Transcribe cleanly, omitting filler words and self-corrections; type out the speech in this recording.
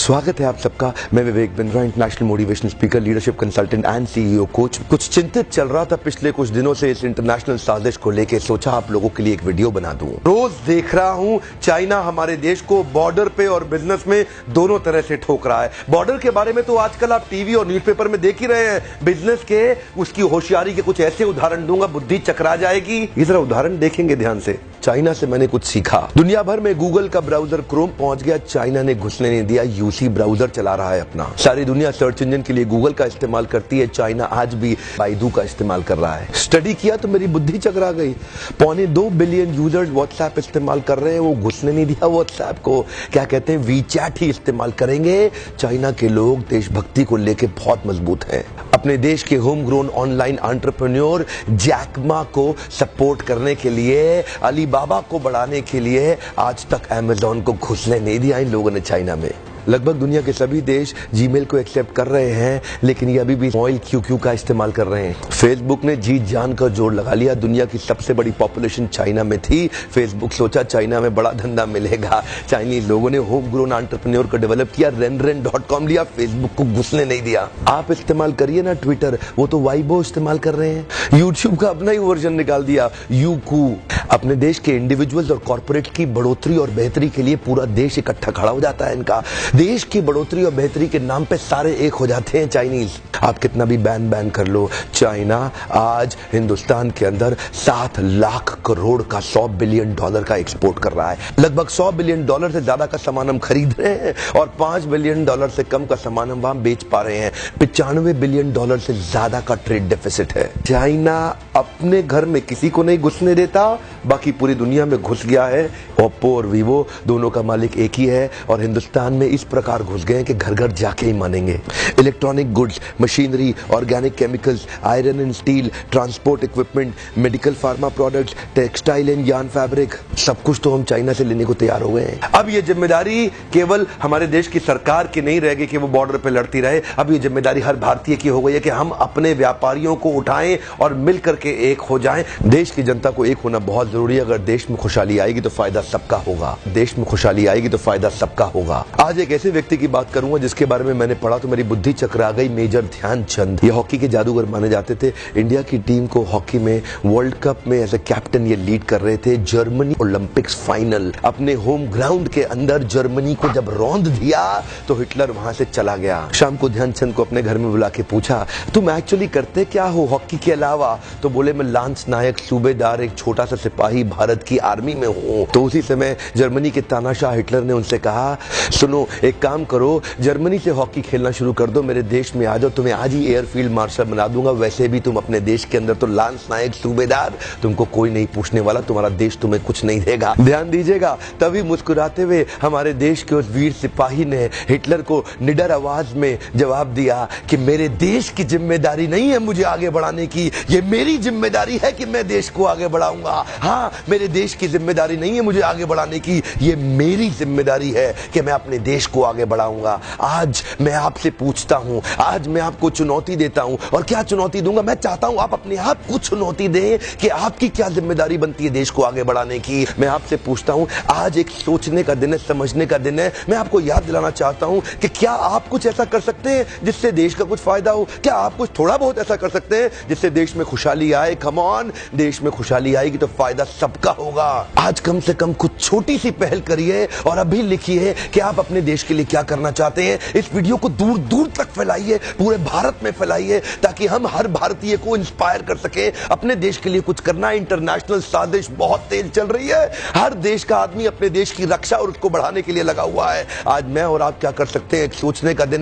स्वागत है आप सबका। मैं Vivek Bindra, international motivational speaker, leadership consultant and CEO coach. कुछ चिंतित चल रहा था पिछले कुछ दिनों से इस इंटरनेशनल साजिश को लेके, सोचा आप लोगों के लिए एक वीडियो बना दूं। रोज देख रहा हूं चाइना हमारे देश को बॉर्डर पे और बिजनेस में दोनों तरह से ठोक रहा है। बॉर्डर के बारे में तो आजकल आप टीवी और न्यूज़पेपर में देख ही रहे हैं। बिजनेस के उसकी होशियारी के कुछ ऐसे उदाहरण दूंगा, बुद्धि चकरा जाएगी। ये जरा उदाहरण देखेंगे ध्यान से। चाइना से मैंने कुछ सीखा। दुनिया भर में गूगल का ब्राउजर क्रोम पहुंच गया, चाइना ने घुसने नहीं दिया। यूसी ब्राउजर चला रहा है अपना। सारी दुनिया सर्च इंजन के लिए गूगल का इस्तेमाल करती है, चाइना आज भी बाइडू का इस्तेमाल कर रहा है। स्टडी किया तो मेरी बुद्धि चकरा गई। 2.25 बिलियन यूजर्स व्हाट्सएप इस्तेमाल कर रहे हैं, वो घुसने नहीं दिया व्हाट्सएप को। क्या कहते हैं, वीचैट ही इस्तेमाल करेंगे। चाइना के लोग देशभक्ति को लेकर बहुत मजबूत हैं। अपने देश के home grown online entrepreneur Jack Ma को सपोर्ट करने के लिए, अलीबाबा को बढ़ाने के लिए आज तक अमेज़न को घुसने नहीं दिया इन लोगों ने चाइना में। लगभग दुनिया के सभी देश जीमेल को एक्सेप्ट कर रहे हैं, लेकिन ये अभी भी मॉइल क्यूक्यू का इस्तेमाल कर रहे हैं। फेसबुक ने जीत जान का जोर लगा लिया। दुनिया की सबसे बड़ी पॉपुलेशन चाइना में थी। फेसबुक सोचा चाइना में बड़ा धंधा मिलेगा। चाइनीज लोगों ने होम ग्रोन एंटरप्रेन्योर को डेवलप किया, renren.com लिया, फेसबुक को घुसने नहीं दिया। आप इस्तेमाल करिए ना ट्विटर, वो तो वाइबो इस्तेमाल कर रहे हैं। यूट्यूब का अपना ही वर्जन निकाल दिया, यूकू। अपने देश के इंडिविजुअल्स और कॉर्पोरेट की बढ़ोतरी और बेहतरी के लिए पूरा देश इकट्ठा खड़ा हो जाता है इनका। देश की बढ़ोतरी और बेहतरी के नाम पे सारे एक हो जाते हैं चाइनीज। आप कितना भी बैन कर लो, चाइना आज हिंदुस्तान के अंदर 7 लाख करोड़ का $100 बिलियन का एक्सपोर्ट कर रहा है। लगभग $100 बिलियन से ज्यादा का सामान हम खरीद रहे हैं और $5 बिलियन से कम का सामान हम वहां बेच पा रहे हैं। $95 बिलियन से ज्यादा का ट्रेड डेफिसिट है। चाइना अपने घर में किसी को नहीं घुसने देता, बाकी पूरी दुनिया में घुस गया है। ओप्पो और वीवो दोनों का मालिक एक ही है और हिंदुस्तान में इस प्रकार घुस गए कि घर घर जाके ही मानेंगे। Electronic goods, machinery, organic chemicals, iron and steel, transport equipment, medical pharma products, textile and yarn fabric, सब कुछ तो हम चाइना से लेने को तैयार हो गए हैं। अब ये जिम्मेदारी केवल हमारे देश की सरकार की नहीं रहेगी कि वो बॉर्डर पे लड़ती रहे। अब ये जिम्मेदारी हर भारतीय की हो गई है कि हम अपने व्यापारियों को उठाएं और मिल करके एक हो जाएं। देश की जनता को एक होना बहुत जरूरी है। अगर देश में खुशहाली आएगी तो फायदा सबका होगा। देश में खुशहाली आएगी तो फायदा सबका होगा। आज एक ऐसे व्यक्ति की बात करूंगा जिसके बारे में मैंने पढ़ा तो मेरी बुद्धि चकरा गई। मेजर ध्यानचंद, ये हॉकी के जादूगर माने जाते थे। इंडिया की टीम को हॉकी में वर्ल्ड कप में एज ए कैप्टन ये लीड कर रहे थे। जर्मनी ओलंपिक्स फाइनल अपने होम ग्राउंड के अंदर जर्मनी को जब रौंद दिया तो हिटलर वहां से चला गया। शाम को ध्यानचंद को अपने घर में बुला के पूछा, तुम एक्चुअली करते क्या हो हॉकी के अलावा? तो बोले, मैं लांस नायक, सूबेदार, एक छोटा सा सिपाही भारत की आर्मी में हूं। तो उसी समय जर्मनी के तानाशाह हिटलर ने उनसे कहा, सुनो एक काम करो, जर्मनी से हॉकी खेलना शुरू कर दो, मेरे देश में आ जाओ, तुम्हें आज ही एयरफील्ड मार्शल बना दूंगा। वैसे भी तुम अपने देश के अंदर तो लांस नायक, सूबेदार, तुमको कोई नहीं पूछने वाला, तुम्हारा देश तुम्हें कुछ नहीं देगा। ध्यान दीजिएगा। तभी मुस्कुराते हुए हमारे देश के उस वीर सिपाही ने हिटलर को निडर आवाज में जवाब दिया कि मेरे देश की जिम्मेदारी नहीं है मुझे आगे बढ़ाने की, ये मेरी जिम्मेदारी है कि मैं देश को आगे बढ़ाऊंगा। हाँ, मेरे देश की जिम्मेदारी नहीं है मुझे आगे बढ़ाने की, ये मेरी जिम्मेदारी है कि मैं अपने देश को आगे बढ़ाऊंगा। आज मैं आपसे पूछता हूं, आज मैं आपको चुनौती देता हूं। और क्या चुनौती दूंगा? मैं चाहता हूं आप अपने आप को चुनौती दें कि आपकी क्या जिम्मेदारी बनती है देश को आगे बढ़ाने की। मैं आपसे पूछता हूं, आज एक सोचने का दिन है, समझने का दिन है। मैं आपको याद दिलाना चाहता हूं कि क्या आप कुछ ऐसा कर सकते हैं जिससे देश का कुछ फायदा हो? क्या आप कुछ थोड़ा बहुत ऐसा कर सकते हैं जिससे देश में खुशहाली आए? कम ऑन, देश में खुशहाली आएगी तो फायदा सबका होगा। आज कम से कम कुछ छोटी सी पहल करिए और अभी लिखिए कि आप अपने देश के लिए क्या करना चाहते हैं। इस वीडियो को दूर दूर तक फैलाइए, पूरे भारत में फैलाइए, ताकि हम हर भारतीय को इंस्पायर कर सके अपने देश के लिए कुछ करना। इंटरनेशनल साजिश बहुत तेज चल रही है। हर देश का आदमी अपने देश की रक्षा और उसको बढ़ाने के लिए लगा हुआ है। आज मैं और आप क्या कर सकते हैं? एक सोचने का दिन